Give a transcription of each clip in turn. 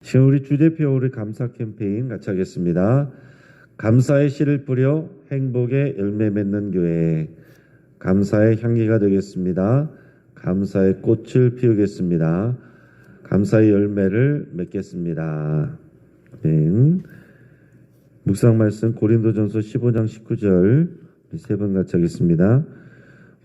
지금 우리 주대표 우리 감사 캠페인 같이 하겠습니다. 감사의 씨를 뿌려 행복의 열매 맺는 교회. 감사의 향기가 되겠습니다. 감사의 꽃을 피우겠습니다. 감사의 열매를 맺겠습니다. 묵상 말씀 고린도전서 15장 19절 세 번 같이 하겠습니다.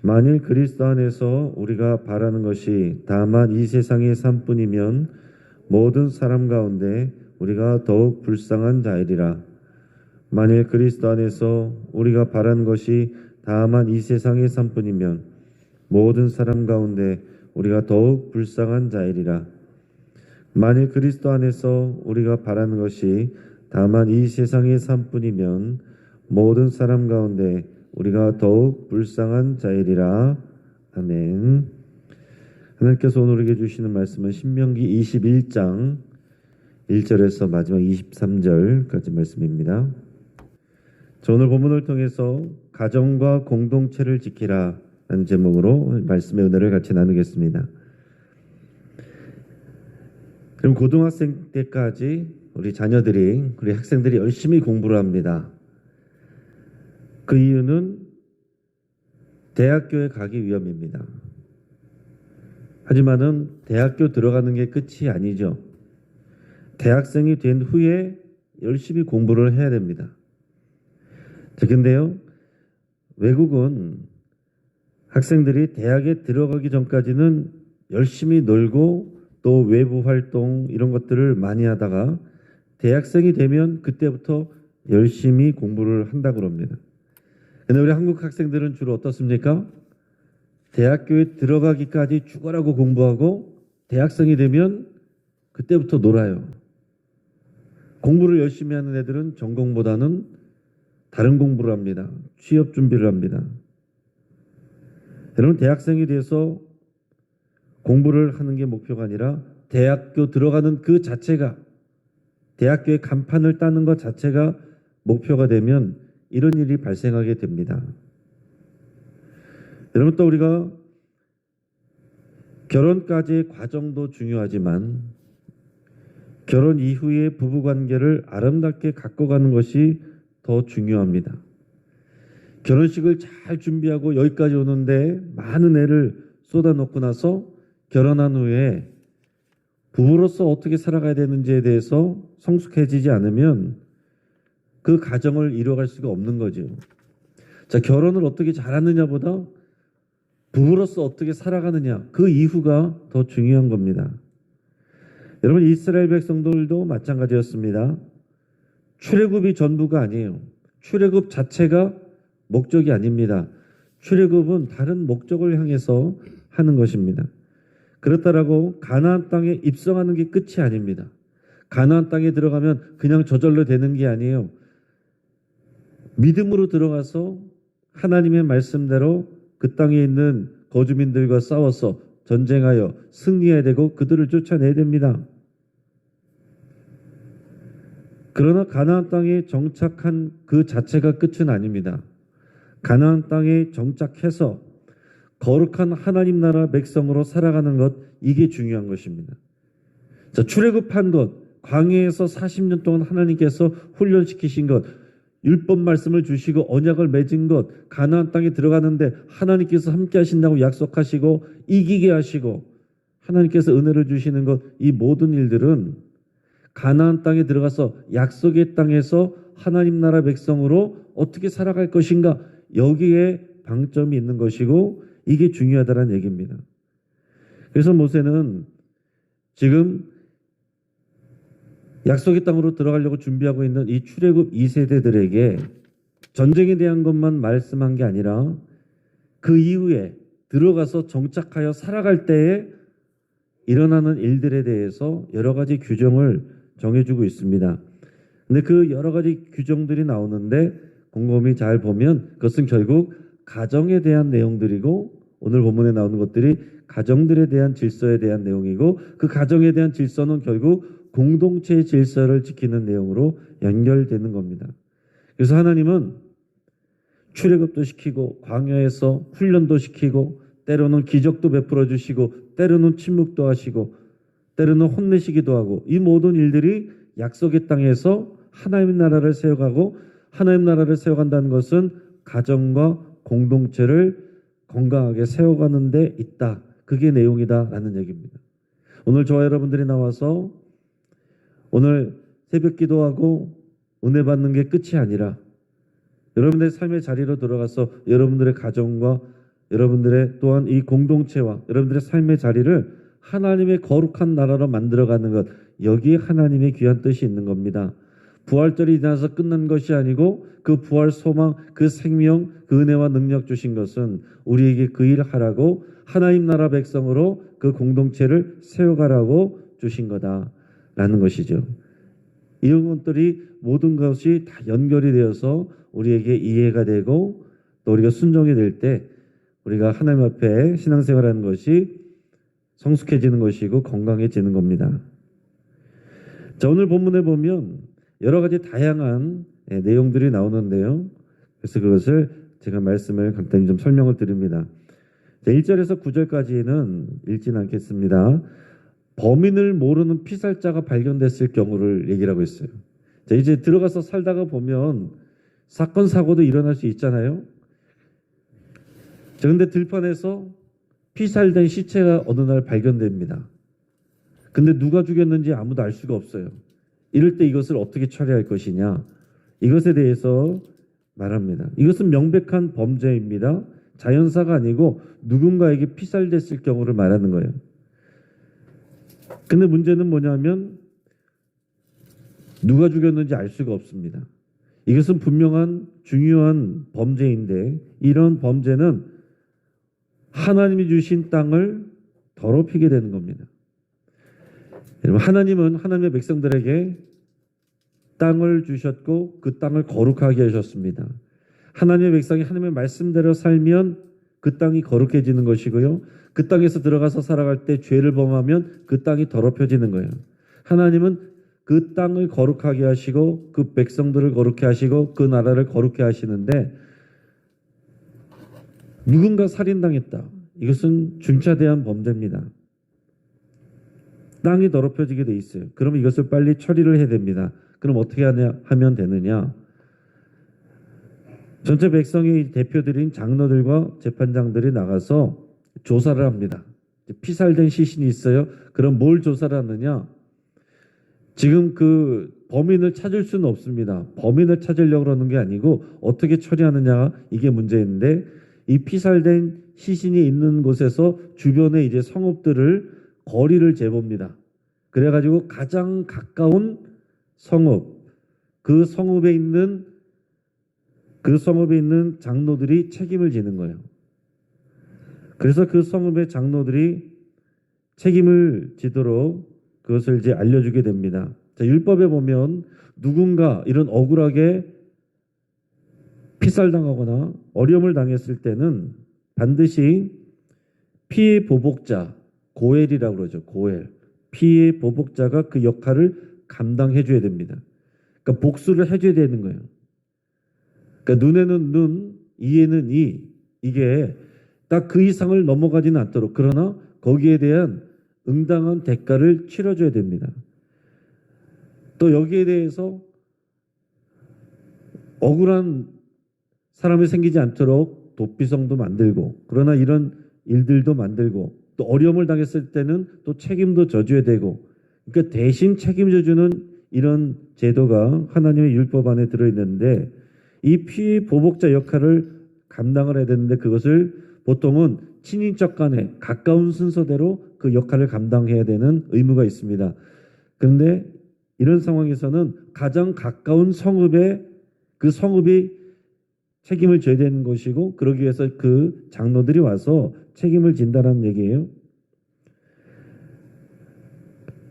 만일 그리스도 안에서 우리가 바라는 것이 다만 이 세상의 삶뿐이면 모든 사람 가운데 우리가 더욱 불쌍한 자이리라. 만일 그리스도 안에서 우리가 바라는 것이 다만 이 세상의 삶뿐이면 모든 사람 가운데 우리가 더욱 불쌍한 자이리라. 만일 그리스도 안에서 우리가 바라는 것이 다만 이 세상의 삶뿐이면 모든 사람 가운데 우리가 더욱 불쌍한 자이리라. 아멘. 하나님께서 오늘 우리에게 주시는 말씀은 신명기 21장 1절에서 마지막 23절까지 말씀입니다. 오늘 본문을 통해서 가정과 공동체를 지키라 라는 제목으로 말씀의 은혜를 같이 나누겠습니다. 그럼 고등학생 때까지 우리 자녀들이, 우리 학생들이 열심히 공부를 합니다. 그 이유는 대학교에 가기 위함입니다. 하지만은 대학교 들어가는 게 끝이 아니죠. 대학생이 된 후에 열심히 공부를 해야 됩니다. 근데요, 외국은 학생들이 대학에 들어가기 전까지는 열심히 놀고 또 외부 활동 이런 것들을 많이 하다가 대학생이 되면 그때부터 열심히 공부를 한다고 합니다. 근데 우리 한국 학생들은 주로 어떻습니까? 대학교에 들어가기까지 죽어라고 공부하고 대학생이 되면 그때부터 놀아요. 공부를 열심히 하는 애들은 전공보다는 다른 공부를 합니다. 취업 준비를 합니다. 여러분, 대학생이 돼서 공부를 하는 게 목표가 아니라 대학교 들어가는 그 자체가, 대학교의 간판을 따는 것 자체가 목표가 되면 이런 일이 발생하게 됩니다. 여러분, 또 우리가 결혼까지의 과정도 중요하지만 결혼 이후의 부부관계를 아름답게 갖고 가는 것이 더 중요합니다. 결혼식을 잘 준비하고 여기까지 오는데 많은 애를 쏟아놓고 나서 결혼한 후에 부부로서 어떻게 살아가야 되는지에 대해서 성숙해지지 않으면 그 가정을 이뤄갈 수가 없는 거죠. 자, 결혼을 어떻게 잘하느냐보다 부부로서 어떻게 살아가느냐, 그 이후가 더 중요한 겁니다. 여러분, 이스라엘 백성들도 마찬가지였습니다. 출애굽이 전부가 아니에요. 출애굽 자체가 목적이 아닙니다. 출애굽은 다른 목적을 향해서 하는 것입니다. 그렇다라고 가나안 땅에 입성하는 게 끝이 아닙니다. 가나안 땅에 들어가면 그냥 저절로 되는 게 아니에요. 믿음으로 들어가서 하나님의 말씀대로 그 땅에 있는 거주민들과 싸워서 전쟁하여 승리해야 되고 그들을 쫓아내야 됩니다. 그러나 가나안 땅에 정착한 그 자체가 끝은 아닙니다. 가나안 땅에 정착해서 거룩한 하나님 나라 백성으로 살아가는 것, 이게 중요한 것입니다. 자, 출애굽한 것, 광야에서 40년 동안 하나님께서 훈련시키신 것, 율법 말씀을 주시고 언약을 맺은 것, 가나안 땅에 들어가는데 하나님께서 함께 하신다고 약속하시고 이기게 하시고 하나님께서 은혜를 주시는 것, 이 모든 일들은 가나안 땅에 들어가서 약속의 땅에서 하나님 나라 백성으로 어떻게 살아갈 것인가, 여기에 방점이 있는 것이고 이게 중요하다는 얘기입니다. 그래서 모세는 지금 약속의 땅으로 들어가려고 준비하고 있는 이 출애굽 2세대들에게 전쟁에 대한 것만 말씀한 게 아니라 그 이후에 들어가서 정착하여 살아갈 때에 일어나는 일들에 대해서 여러 가지 규정을 정해주고 있습니다. 근데 그 여러 가지 규정들이 나오는데 곰곰이 잘 보면 그것은 결국 가정에 대한 내용들이고, 오늘 본문에 나오는 것들이 가정들에 대한 질서에 대한 내용이고, 그 가정에 대한 질서는 결국 공동체의 질서를 지키는 내용으로 연결되는 겁니다. 그래서 하나님은 출애굽도 시키고 광야에서 훈련도 시키고 때로는 기적도 베풀어 주시고 때로는 침묵도 하시고 때로는 혼내시기도 하고 이 모든 일들이 약속의 땅에서 하나님의 나라를 세워가고 하나님 나라를 세워간다는 것은 가정과 공동체를 건강하게 세워가는 데 있다. 그게 내용이다라는 얘기입니다. 오늘 저와 여러분들이 나와서 오늘 새벽 기도하고 은혜 받는 게 끝이 아니라 여러분들의 삶의 자리로 들어가서 여러분들의 가정과 여러분들의 또한 이 공동체와 여러분들의 삶의 자리를 하나님의 거룩한 나라로 만들어가는 것, 여기에 하나님의 귀한 뜻이 있는 겁니다. 부활절이 지나서 끝난 것이 아니고 그 부활 소망, 그 생명, 그 은혜와 능력 주신 것은 우리에게 그 일을 하라고 하나님 나라 백성으로 그 공동체를 세워가라고 주신 거다라는 것이죠. 이런 것들이 모든 것이 다 연결이 되어서 우리에게 이해가 되고 또 우리가 순종이 될 때 우리가 하나님 앞에 신앙생활하는 것이 성숙해지는 것이고 건강해지는 겁니다. 자, 오늘 본문에 보면 여러 가지 다양한 내용들이 나오는데요. 그래서 그것을 제가 말씀을 간단히 좀 설명을 드립니다. 자, 1절에서 9절까지는 읽지는 않겠습니다. 범인을 모르는 피살자가 발견됐을 경우를 얘기를 하고 있어요. 자, 이제 들어가서 살다가 보면 사건 사고도 일어날 수 있잖아요. 자, 근데 들판에서 피살된 시체가 어느 날 발견됩니다. 근데 누가 죽였는지 아무도 알 수가 없어요. 이럴 때 이것을 어떻게 처리할 것이냐, 이것에 대해서 말합니다. 이것은 명백한 범죄입니다. 자연사가 아니고 누군가에게 피살됐을 경우를 말하는 거예요. 근데 문제는 뭐냐면 누가 죽였는지 알 수가 없습니다. 이것은 분명한 중요한 범죄인데 이런 범죄는 하나님이 주신 땅을 더럽히게 되는 겁니다. 여러분, 하나님은 하나님의 백성들에게 땅을 주셨고 그 땅을 거룩하게 하셨습니다. 하나님의 백성이 하나님의 말씀대로 살면 그 땅이 거룩해지는 것이고요. 그 땅에서 들어가서 살아갈 때 죄를 범하면 그 땅이 더럽혀지는 거예요. 하나님은 그 땅을 거룩하게 하시고 그 백성들을 거룩해 하시고 그 나라를 거룩해 하시는데 누군가 살인당했다. 이것은 중차대한 범죄입니다. 땅이 더럽혀지게 돼 있어요. 그럼 이것을 빨리 처리를 해야 됩니다. 그럼 어떻게 하면 되느냐? 전체 백성의 대표들인 장로들과 재판장들이 나가서 조사를 합니다. 피살된 시신이 있어요. 그럼 뭘 조사를 하느냐? 지금 그 범인을 찾을 수는 없습니다. 범인을 찾으려고 그러는 게 아니고 어떻게 처리하느냐, 이게 문제인데 이 피살된 시신이 있는 곳에서 주변에 이제 성읍들을 거리를 재봅니다. 그래가지고 가장 가까운 성읍, 그 성읍에 있는 장로들이 책임을 지는 거예요. 그래서 그 성읍의 장로들이 책임을 지도록 그것을 이제 알려주게 됩니다. 자, 율법에 보면 누군가 이런 억울하게 피살당하거나 어려움을 당했을 때는 반드시 피해 보복자, 고엘이라고 그러죠. 고엘. 피해 보복자가 그 역할을 감당해 줘야 됩니다. 그러니까 복수를 해줘야 되는 거예요. 그러니까 눈에는 눈, 이에는 이. 이게 딱 그 이상을 넘어가지는 않도록, 그러나 거기에 대한 응당한 대가를 치러줘야 됩니다. 또 여기에 대해서 억울한 사람이 생기지 않도록 도피성도 만들고, 그러나 이런 일들도 만들고, 또 어려움을 당했을 때는 또 책임도 져줘야 되고, 그러니까 대신 책임져주는 이런 제도가 하나님의 율법 안에 들어있는데 이 피해 보복자 역할을 감당을 해야 되는데 그것을 보통은 친인척 간에 가까운 순서대로 그 역할을 감당해야 되는 의무가 있습니다. 그런데 이런 상황에서는 가장 가까운 성읍에 그 성읍이 책임을 져야 되는 것이고, 그러기 위해서 그 장로들이 와서 책임을 진다는 얘기예요.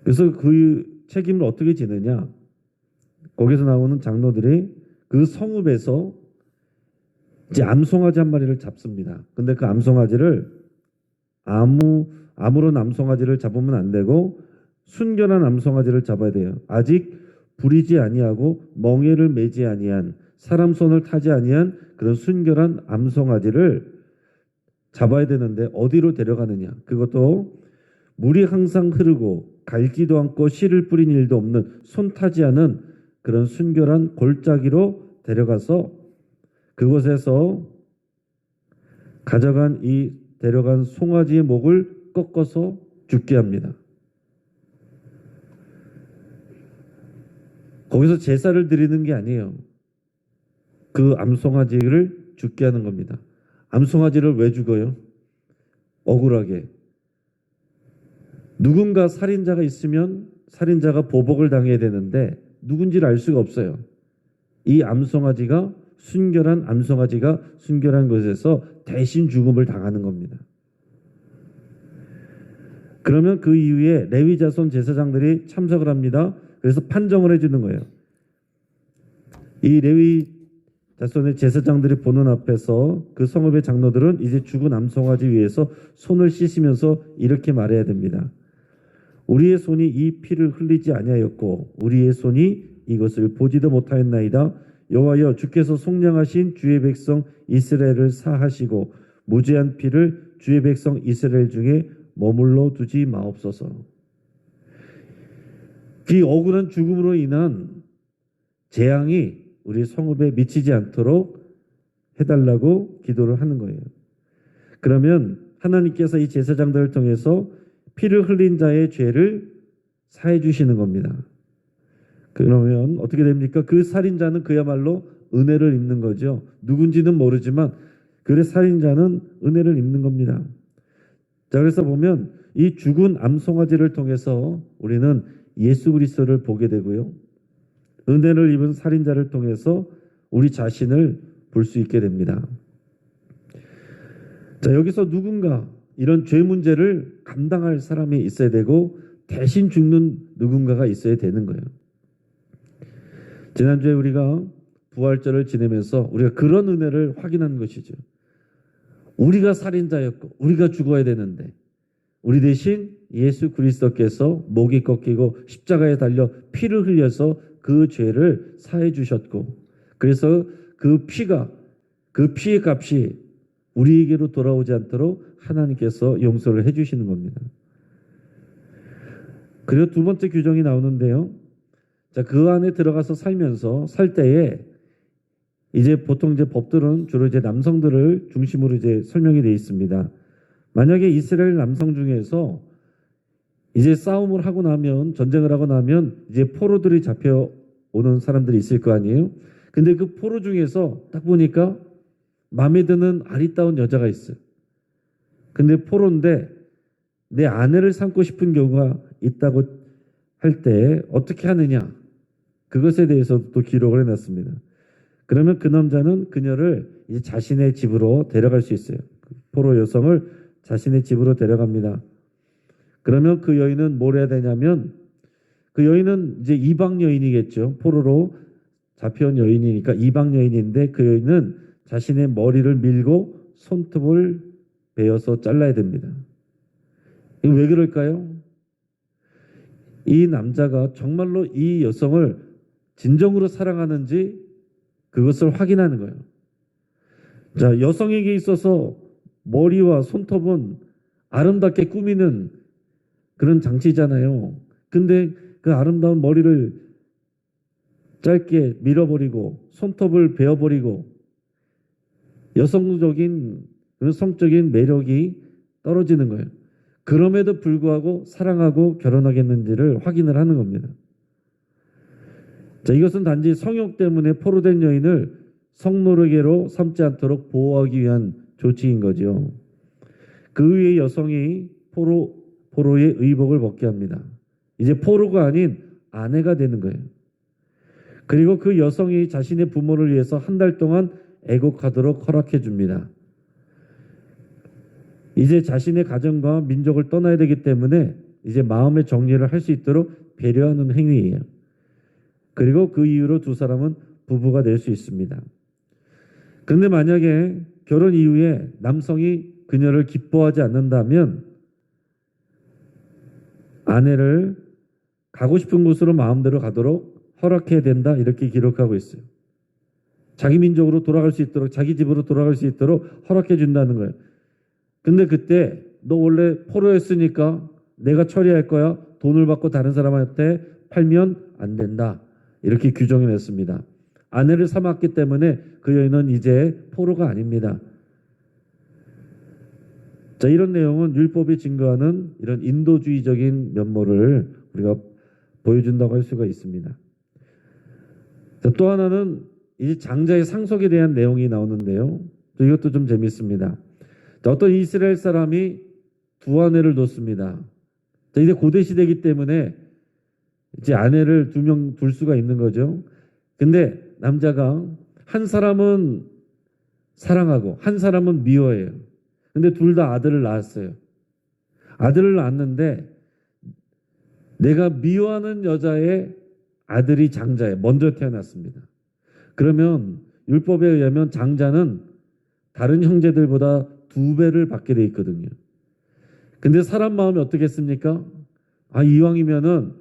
그래서 그 책임을 어떻게 지느냐? 거기서 나오는 장로들이 그 성읍에서 이제 암송아지 한 마리를 잡습니다. 근데 그 암송아지를 아무런 암송아지를 잡으면 안 되고 순결한 암송아지를 잡아야 돼요. 아직 부리지 아니하고 멍에를 매지 아니한, 사람 손을 타지 아니한 그런 순결한 암송아지를 잡아야 되는데 어디로 데려가느냐? 그것도 물이 항상 흐르고 갈기도 않고 씨를 뿌린 일도 없는 손 타지 않은 그런 순결한 골짜기로 데려가서 그곳에서 가져간 이 데려간 송아지의 목을 꺾어서 죽게 합니다. 거기서 제사를 드리는 게 아니에요. 그 암송아지를 죽게 하는 겁니다. 암송아지를 왜 죽어요? 억울하게. 누군가 살인자가 있으면 살인자가 보복을 당해야 되는데 누군지를 알 수가 없어요. 이 암송아지가 순결한 암송아지가 순결한 곳에서 대신 죽음을 당하는 겁니다. 그러면 그 이후에 레위 자손 제사장들이 참석을 합니다. 그래서 판정을 해주는 거예요. 이 레위 자손의 제사장들이 보는 앞에서 그 성읍의 장로들은 이제 죽은 암송아지 위에서 손을 씻으면서 이렇게 말해야 됩니다. 우리의 손이 이 피를 흘리지 아니하였고 우리의 손이 이것을 보지도 못하였나이다. 여호와여 주께서 속량하신 주의 백성 이스라엘을 사하시고 무죄한 피를 주의 백성 이스라엘 중에 머물러 두지 마옵소서. 그 억울한 죽음으로 인한 재앙이 우리 성읍에 미치지 않도록 해달라고 기도를 하는 거예요. 그러면 하나님께서 이 제사장들을 통해서 피를 흘린 자의 죄를 사해 주시는 겁니다. 그러면 어떻게 됩니까? 그 살인자는 그야말로 은혜를 입는 거죠. 누군지는 모르지만 그 살인자는 은혜를 입는 겁니다. 자, 그래서 보면 이 죽은 암송아지를 통해서 우리는 예수 그리스도를 보게 되고요. 은혜를 입은 살인자를 통해서 우리 자신을 볼 수 있게 됩니다. 자, 여기서 누군가 이런 죄 문제를 감당할 사람이 있어야 되고 대신 죽는 누군가가 있어야 되는 거예요. 지난주에 우리가 부활절을 지내면서 우리가 그런 은혜를 확인한 것이죠. 우리가 살인자였고 우리가 죽어야 되는데 우리 대신 예수 그리스도께서 목이 꺾이고 십자가에 달려 피를 흘려서 그 죄를 사해 주셨고 그래서 그 피의 값이 우리에게로 돌아오지 않도록 하나님께서 용서를 해주시는 겁니다. 그리고 두 번째 규정이 나오는데요. 자, 그 안에 들어가서 살면서 살 때에 이제 보통 이제 법들은 주로 이제 남성들을 중심으로 이제 설명이 되어 있습니다. 만약에 이스라엘 남성 중에서 이제 싸움을 하고 나면 전쟁을 하고 나면 이제 포로들이 잡혀오는 사람들이 있을 거 아니에요. 근데 그 포로 중에서 딱 보니까 마음에 드는 아리따운 여자가 있어요. 근데 포로인데 내 아내를 삼고 싶은 경우가 있다고 할 때 어떻게 하느냐. 그것에 대해서도 기록을 해놨습니다. 그러면 그 남자는 그녀를 이제 자신의 집으로 데려갈 수 있어요. 포로 여성을 자신의 집으로 데려갑니다. 그러면 그 여인은 뭘 해야 되냐면 그 여인은 이제 이방 여인이겠죠. 포로로 잡혀온 여인이니까 이방 여인인데 그 여인은 자신의 머리를 밀고 손톱을 베어서 잘라야 됩니다. 이거 왜 그럴까요? 이 남자가 정말로 이 여성을 진정으로 사랑하는지 그것을 확인하는 거예요. 자, 여성에게 있어서 머리와 손톱은 아름답게 꾸미는 그런 장치잖아요. 근데 그 아름다운 머리를 짧게 밀어버리고 손톱을 베어버리고 여성적인 성적인 매력이 떨어지는 거예요. 그럼에도 불구하고 사랑하고 결혼하겠는지를 확인을 하는 겁니다. 자, 이것은 단지 성욕 때문에 포로된 여인을 성노르게로 삼지 않도록 보호하기 위한 조치인 거죠. 그 후에 여성이 포로의 의복을 벗게 합니다. 이제 포로가 아닌 아내가 되는 거예요. 그리고 그 여성이 자신의 부모를 위해서 한 달 동안 애곡하도록 허락해 줍니다. 이제 자신의 가정과 민족을 떠나야 되기 때문에 이제 마음의 정리를 할 수 있도록 배려하는 행위예요. 그리고 그 이후로 두 사람은 부부가 될 수 있습니다. 그런데 만약에 결혼 이후에 남성이 그녀를 기뻐하지 않는다면 아내를 가고 싶은 곳으로 마음대로 가도록 허락해야 된다 이렇게 기록하고 있어요. 자기 민족으로 돌아갈 수 있도록 자기 집으로 돌아갈 수 있도록 허락해 준다는 거예요. 근데 그때 너 원래 포로였으니까 내가 처리할 거야. 돈을 받고 다른 사람한테 팔면 안 된다. 이렇게 규정해 냈습니다. 아내를 삼았기 때문에 그 여인은 이제 포로가 아닙니다. 자, 이런 내용은 율법이 증거하는 이런 인도주의적인 면모를 우리가 보여준다고 할 수가 있습니다. 자, 또 하나는 이 장자의 상속에 대한 내용이 나오는데요. 또 이것도 좀 재밌습니다. 자, 어떤 이스라엘 사람이 두 아내를 뒀습니다. 자, 이제 고대 시대이기 때문에 이제 아내를 두 명 둘 수가 있는 거죠. 근데 남자가 한 사람은 사랑하고 한 사람은 미워해요. 근데 둘 다 아들을 낳았어요. 아들을 낳았는데 내가 미워하는 여자의 아들이 장자에 먼저 태어났습니다. 그러면 율법에 의하면 장자는 다른 형제들보다 2배를 받게 돼 있거든요. 근데 사람 마음이 어떻겠습니까? 아, 이왕이면은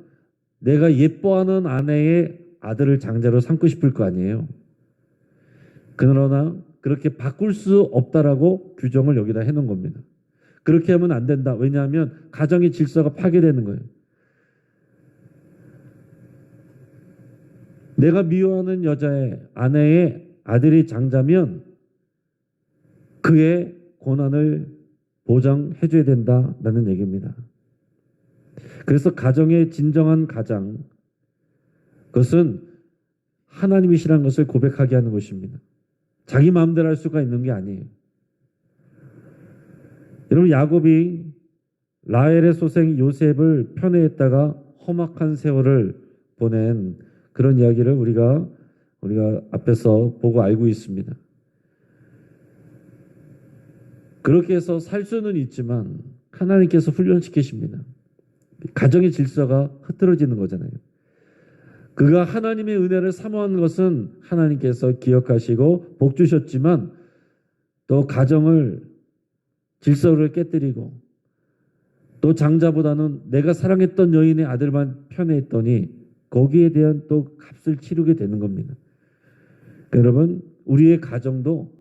내가 예뻐하는 아내의 아들을 장자로 삼고 싶을 거 아니에요. 그러나 그렇게 바꿀 수 없다라고 규정을 여기다 해놓은 겁니다. 그렇게 하면 안 된다. 왜냐하면 가정의 질서가 파괴되는 거예요. 내가 미워하는 여자의 아내의 아들이 장자면 그의 권한을 보장해줘야 된다라는 얘기입니다. 그래서 가정의 진정한 가장, 그것은 하나님이시라는 것을 고백하게 하는 것입니다. 자기 마음대로 할 수가 있는 게 아니에요. 여러분, 야곱이 라헬의 소생 요셉을 편애했다가 험악한 세월을 보낸 그런 이야기를 우리가 앞에서 보고 알고 있습니다. 그렇게 해서 살 수는 있지만 하나님께서 훈련시키십니다. 가정의 질서가 흐트러지는 거잖아요. 그가 하나님의 은혜를 사모하는 것은 하나님께서 기억하시고 복 주셨지만 또 가정을 질서를 깨뜨리고 또 장자보다는 내가 사랑했던 여인의 아들만 편애했더니 거기에 대한 또 값을 치르게 되는 겁니다. 여러분, 우리의 가정도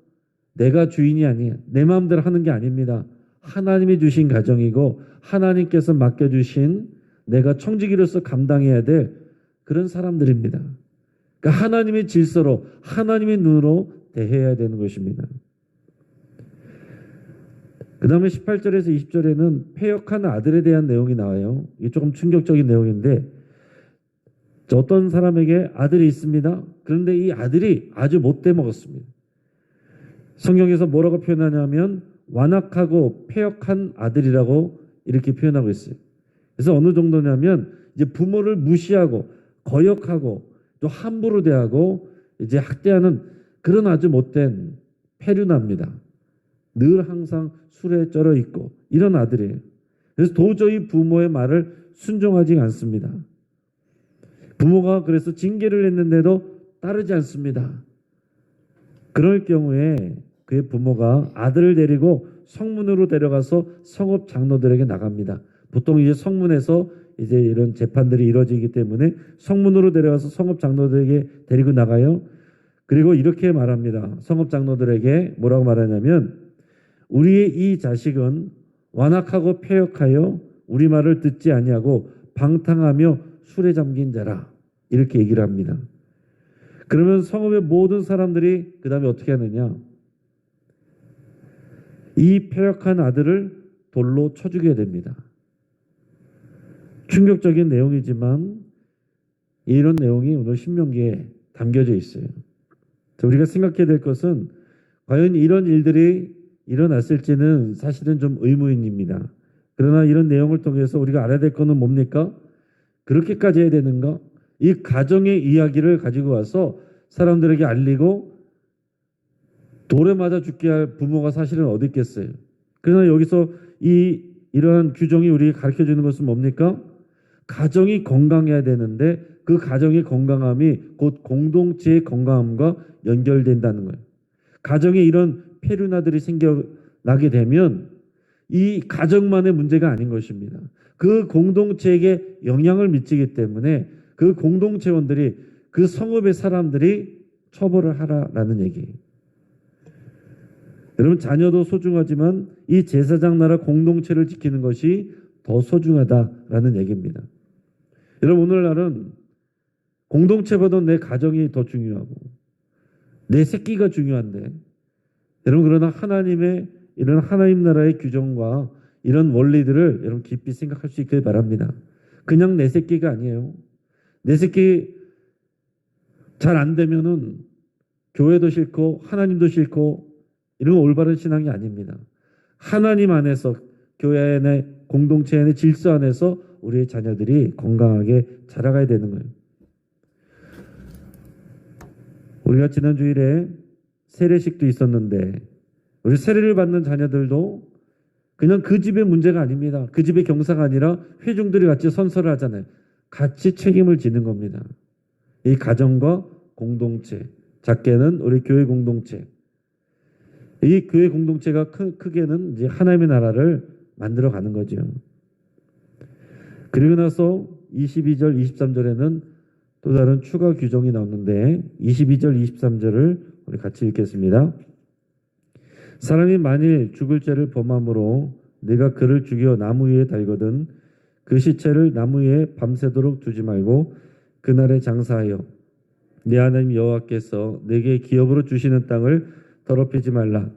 내가 주인이 아니에요. 내 마음대로 하는 게 아닙니다. 하나님이 주신 가정이고 하나님께서 맡겨주신 내가 청지기로서 감당해야 될 그런 사람들입니다. 그러니까 하나님의 질서로 하나님의 눈으로 대해야 되는 것입니다. 그 다음에 18절에서 20절에는 패역한 아들에 대한 내용이 나와요. 이게 조금 충격적인 내용인데 어떤 사람에게 아들이 있습니다. 그런데 이 아들이 아주 못돼 먹었습니다. 성경에서 뭐라고 표현하냐면 완악하고 패역한 아들이라고 이렇게 표현하고 있어요. 그래서 어느 정도냐면 이제 부모를 무시하고 거역하고 또 함부로 대하고 이제 학대하는 그런 아주 못된 페류나입니다. 늘 항상 술에 쩔어 있고 이런 아들이에요. 그래서 도저히 부모의 말을 순종하지 않습니다. 부모가 그래서 징계를 했는데도 따르지 않습니다. 그럴 경우에 그의 부모가 아들을 데리고 성문으로 데려가서 성읍 장로들에게 나갑니다. 보통 이제 성문에서 이제 이런 재판들이 이루어지기 때문에 성문으로 데려가서 성읍 장로들에게 데리고 나가요. 그리고 이렇게 말합니다. 성읍 장로들에게 뭐라고 말하냐면 우리의 이 자식은 완악하고 패역하여 우리 말을 듣지 아니하고 방탕하며 술에 잠긴 자라. 이렇게 얘기를 합니다. 그러면 성읍의 모든 사람들이 그 다음에 어떻게 하느냐. 이 패역한 아들을 돌로 쳐 죽여야 됩니다. 충격적인 내용이지만 이런 내용이 오늘 신명기에 담겨져 있어요. 우리가 생각해야 될 것은 과연 이런 일들이 일어났을지는 사실은 좀 의문입니다. 그러나 이런 내용을 통해서 우리가 알아야 될 것은 뭡니까? 그렇게까지 해야 되는가? 이 가정의 이야기를 가지고 와서 사람들에게 알리고 돌에 맞아 죽게 할 부모가 사실은 어디 있겠어요. 그러나 여기서 이러한 규정이 우리에게 가르쳐주는 것은 뭡니까? 가정이 건강해야 되는데 그 가정의 건강함이 곧 공동체의 건강함과 연결된다는 거예요. 가정에 이런 페류나들이 생겨나게 되면 이 가정만의 문제가 아닌 것입니다. 그 공동체에게 영향을 미치기 때문에 그 공동체원들이 그 성읍의 사람들이 처벌을 하라라는 얘기예요. 여러분, 자녀도 소중하지만 이 제사장 나라 공동체를 지키는 것이 더 소중하다라는 얘기입니다. 여러분, 오늘날은 공동체보다 내 가정이 더 중요하고 내 새끼가 중요한데, 여러분, 그러나 하나님의 이런 하나님 나라의 규정과 이런 원리들을 여러분 깊이 생각할 수 있길 바랍니다. 그냥 내 새끼가 아니에요. 내 새끼 잘 안 되면은 교회도 싫고 하나님도 싫고 이런 거 올바른 신앙이 아닙니다. 하나님 안에서, 교회 안에, 공동체 안에, 질서 안에서 우리의 자녀들이 건강하게 자라가야 되는 거예요. 우리가 지난 주일에 세례식도 있었는데, 우리 세례를 받는 자녀들도 그냥 그 집의 문제가 아닙니다. 그 집의 경사가 아니라 회중들이 같이 선서를 하잖아요. 같이 책임을 지는 겁니다. 이 가정과 공동체, 작게는 우리 교회 공동체, 이 교회 공동체가 크게는 이제 하나님의 나라를 만들어 가는 거죠. 그리고 나서 22절, 23절에는 또 다른 추가 규정이 나오는데, 22절, 23절을 우리 같이 읽겠습니다. 사람이 만일 죽을 죄를 범함으로 네가 그를 죽여 나무 위에 달거든 그 시체를 나무 위에 밤새도록 두지 말고 그날에 장사하여 네 하나님 여호와께서 네게 기업으로 주시는 땅을 더럽히지 말라.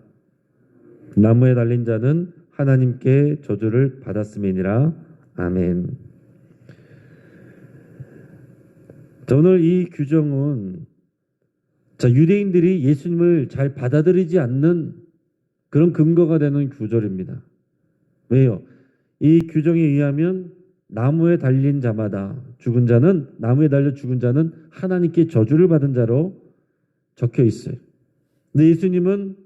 나무에 달린 자는 하나님께 저주를 받았음이니라. 아멘. 자, 오늘 이 규정은 유대인들이 예수님을 잘 받아들이지 않는 그런 근거가 되는 구절입니다. 왜요? 이 규정에 의하면 나무에 달린 자마다, 죽은 자는, 나무에 달려 죽은 자는 하나님께 저주를 받은 자로 적혀 있어요. 근데 예수님은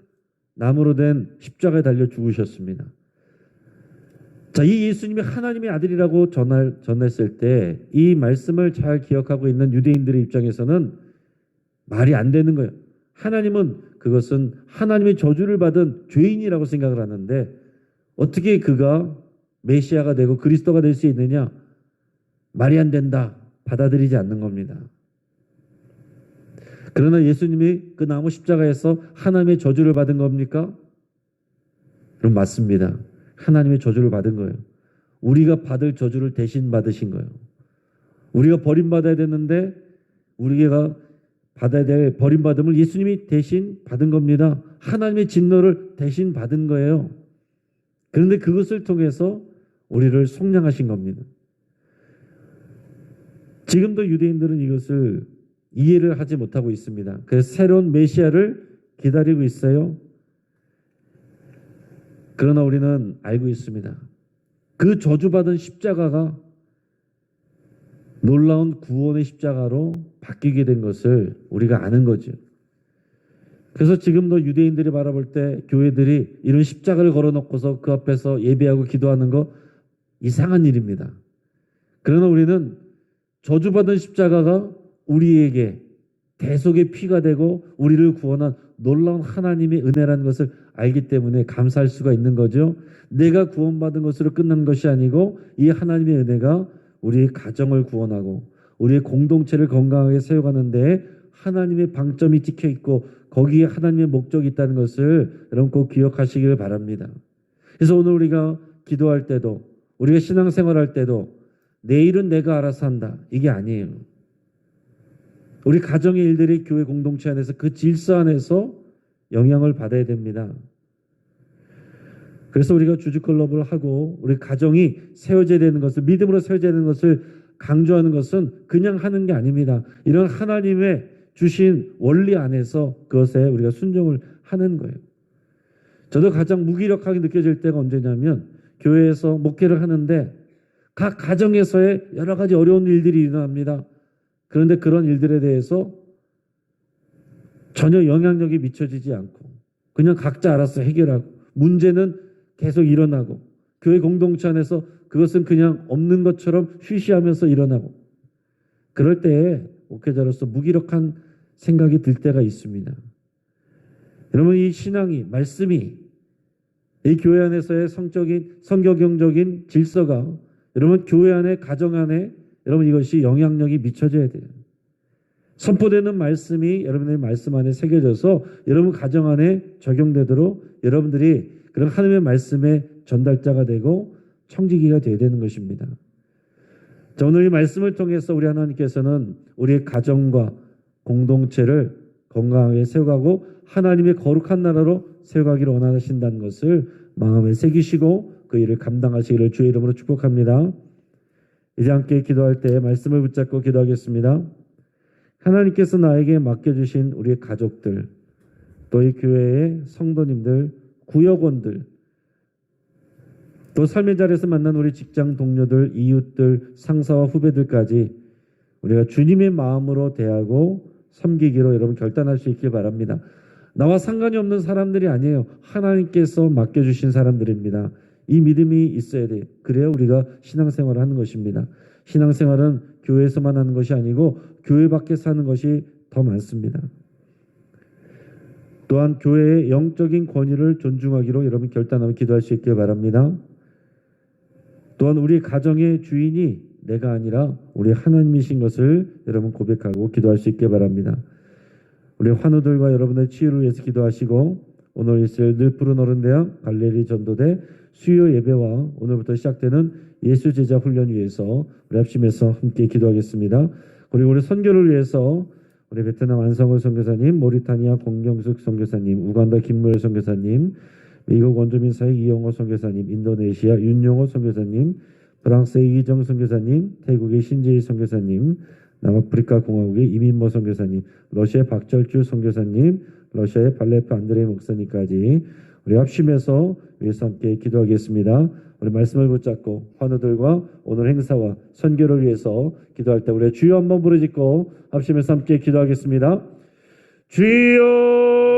나무로 된 십자가에 달려 죽으셨습니다. 자, 이 예수님이 하나님의 아들이라고 전했을 때 이 말씀을 잘 기억하고 있는 유대인들의 입장에서는 말이 안 되는 거예요. 하나님은 그것은 하나님의 저주를 받은 죄인이라고 생각을 하는데 어떻게 그가 메시아가 되고 그리스도가 될 수 있느냐? 말이 안 된다. 받아들이지 않는 겁니다. 그러나 예수님이 그 나무 십자가에서 하나님의 저주를 받은 겁니까? 그럼 맞습니다. 하나님의 저주를 받은 거예요. 우리가 받을 저주를 대신 받으신 거예요. 우리가 버림받아야 되는데 우리가 받아야 될 버림받음을 예수님이 대신 받은 겁니다. 하나님의 진노를 대신 받은 거예요. 그런데 그것을 통해서 우리를 속량하신 겁니다. 지금도 유대인들은 이것을 이해를 하지 못하고 있습니다. 그래서 새로운 메시아를 기다리고 있어요. 그러나 우리는 알고 있습니다. 그 저주받은 십자가가 놀라운 구원의 십자가로 바뀌게 된 것을 우리가 아는 거죠. 그래서 지금도 유대인들이 바라볼 때 교회들이 이런 십자가를 걸어놓고서 그 앞에서 예배하고 기도하는 거 이상한 일입니다. 그러나 우리는 저주받은 십자가가 우리에게 대속의 피가 되고 우리를 구원한 놀라운 하나님의 은혜라는 것을 알기 때문에 감사할 수가 있는 거죠. 내가 구원받은 것으로 끝난 것이 아니고 이 하나님의 은혜가 우리의 가정을 구원하고 우리의 공동체를 건강하게 세워가는 데 하나님의 방점이 찍혀 있고 거기에 하나님의 목적이 있다는 것을 여러분 꼭 기억하시길 바랍니다. 그래서 오늘 우리가 기도할 때도 우리가 신앙생활할 때도 내일은 내가 알아서 한다. 이게 아니에요. 우리 가정의 일들이 교회 공동체 안에서 그 질서 안에서 영향을 받아야 됩니다. 그래서 우리가 주주클럽을 하고 우리 가정이 세워져야 되는 것을, 믿음으로 세워져야 되는 것을 강조하는 것은 그냥 하는 게 아닙니다. 이런 하나님의 주신 원리 안에서 그것에 우리가 순종을 하는 거예요. 저도 가장 무기력하게 느껴질 때가 언제냐면 교회에서 목회를 하는데 각 가정에서의 여러 가지 어려운 일들이 일어납니다. 그런데 그런 일들에 대해서 전혀 영향력이 미쳐지지 않고 그냥 각자 알아서 해결하고 문제는 계속 일어나고 교회 공동체 안에서 그것은 그냥 없는 것처럼 쉬쉬하면서 일어나고 그럴 때에 목회자로서 무기력한 생각이 들 때가 있습니다. 여러분 이 신앙이 말씀이 이 교회 안에서의 성경적인 질서가 여러분 교회 안에 가정 안에 여러분 이것이 영향력이 미쳐져야 돼요. 선포되는 말씀이 여러분의 말씀 안에 새겨져서 여러분 가정 안에 적용되도록 여러분들이 그런 하나님의 말씀의 전달자가 되고 청지기가 되어야 되는 것입니다. 자, 오늘 이 말씀을 통해서 우리 하나님께서는 우리의 가정과 공동체를 건강하게 세워가고 하나님의 거룩한 나라로 세워가기를 원하신다는 것을 마음에 새기시고 그 일을 감당하시기를 주의 이름으로 축복합니다. 이제 함께 기도할 때 말씀을 붙잡고 기도하겠습니다. 하나님께서 나에게 맡겨주신 우리의 가족들, 또 이 교회의 성도님들, 구역원들, 또 삶의 자리에서 만난 우리 직장 동료들, 이웃들, 상사와 후배들까지 우리가 주님의 마음으로 대하고 섬기기로 여러분 결단할 수 있길 바랍니다. 나와 상관이 없는 사람들이 아니에요. 하나님께서 맡겨주신 사람들입니다. 이 믿음이 있어야 돼요. 그래야 우리가 신앙생활을 하는 것입니다. 신앙생활은 교회에서만 하는 것이 아니고 교회 밖에서 하는 것이 더 많습니다. 또한 교회의 영적인 권위를 존중하기로 여러분 결단하며 기도할 수 있길 바랍니다. 또한 우리 가정의 주인이 내가 아니라 우리 하나님이신 것을 여러분 고백하고 기도할 수 있길 바랍니다. 우리 환우들과 여러분의 치유를 위해서 기도하시고 오늘 있을 늘 푸른 어른대학 갈레리 전도대 수요 예배와 오늘부터 시작되는 예수 제자 훈련 위해서 우리 합심해서 함께 기도하겠습니다. 그리고 우리 선교를 위해서 우리 베트남 안성호 선교사님, 모리타니아 공경숙 선교사님, 우간다 김무열 선교사님, 미국 원주민 사회 이영호 선교사님, 인도네시아 윤용호 선교사님, 프랑스의 이기정 선교사님, 태국의 신재희 선교사님, 남아프리카 공화국의 이민모 선교사님, 러시아의 박철주 선교사님, 러시아의 발레프 안드레이 목사님까지 우리 합심해서 위해서 함께 기도하겠습니다. 우리 말씀을 붙잡고 환우들과 오늘 행사와 선교를 위해서 기도할 때 우리 주여 한번 부르짖고 합심해서 함께 기도하겠습니다. 주여